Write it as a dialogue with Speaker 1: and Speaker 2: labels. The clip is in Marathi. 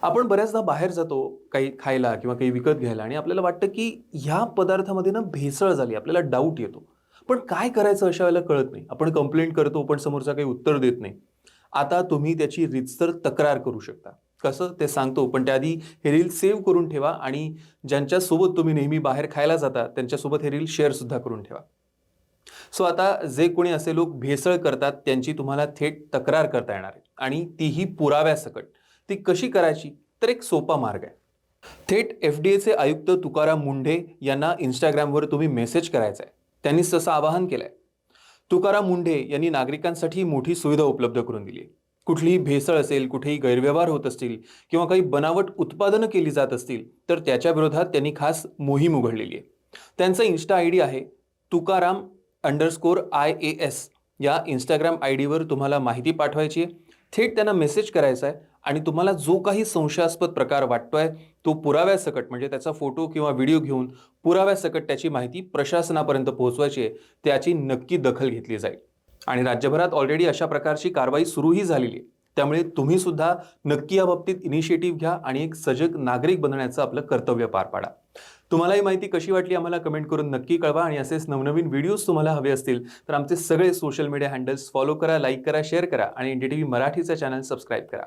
Speaker 1: आपण बऱ्याचदा बाहेर जातो काही खायला किंवा काही विकत घ्यायला आणि आपल्याला वाटतं की ह्या पदार्थामध्ये ना भेसळ झाली, आपल्याला डाऊट येतो. पण काय करायचं अशा वेळेला कळत नाही. आपण कंप्लेंट करतो पण समोरचा काही उत्तर देत नाही. आता तुम्ही त्याची रीतसर तक्रार करू शकता. कसं ते सांगतो, पण त्याआधी हे रील सेव्ह करून ठेवा आणि ज्यांच्यासोबत तुम्ही नेहमी बाहेर खायला जाता त्यांच्यासोबत हे रील शेअर सुद्धा करून ठेवा. सो आता जे कोणी असे लोक भेसळ करतात त्यांची तुम्हाला थेट तक्रार करता येणार आहे आणि तीही पुराव्यासकट. ती कशी करायची? तर एक सोपा मार्ग आहे. थेट एफ-डी-एचे आयुक्त तुकाराम मुंढे यांना Instagramवर तुम्ही मेसेज करायचा आहे. त्यांनीच तसं आवाहन केलंय. तुकाराम मुंढे यांनी नागरिकांसाठी मोठी सुविधा उपलब्ध करून दिली आहे. कुठलीही भेसळ असेल, कुठेही गैरव्यवहार होत असतील किंवा काही बनावट उत्पादनं केली जात असतील, तर त्याच्या विरोधात त्यांनी खास मोहीम उघडलेली आहे. त्यांचा इन्स्टा आयडी आहे तुकाराम_IAS. या Instagram आयडीवर तुम्हाला माहिती पाठवायची आहे. थेट त्यांना मेसेज करायचा आहे आणि तुम्हाला जो काही संशयास्पद प्रकार वाटतोय तो पुराव्यासकट म्हणजे त्याचा फोटो किंवा व्हिडिओ घेऊन पुराव्यासकट त्याची माहिती प्रशासनापर्यंत पोहोचवायची आहे. त्याची नक्की दखल घेतली जाईल. आणि राज्यभरात ऑलरेडी अशा प्रकारची कारवाई सुरूही झालेली आहे. त्यामुळे तुम्ही सुद्धा नक्की या बाबतीत इनिशिएटिव्ह घ्या आणि एक सजग नागरिक बनण्याचं आपलं कर्तव्य पार पाडा. तुम्हाला ही माहिती कशी वाटली आम्हाला कमेंट करून नक्की कळवा आणि असेच नवनवीन व्हिडिओज तुम्हाला हवे असतील तर आमचे सगळे सोशल मीडिया हँडल्स फॉलो करा, लाईक करा, शेअर करा आणि NDTV मराठीचा चॅनल सबस्क्राईब करा.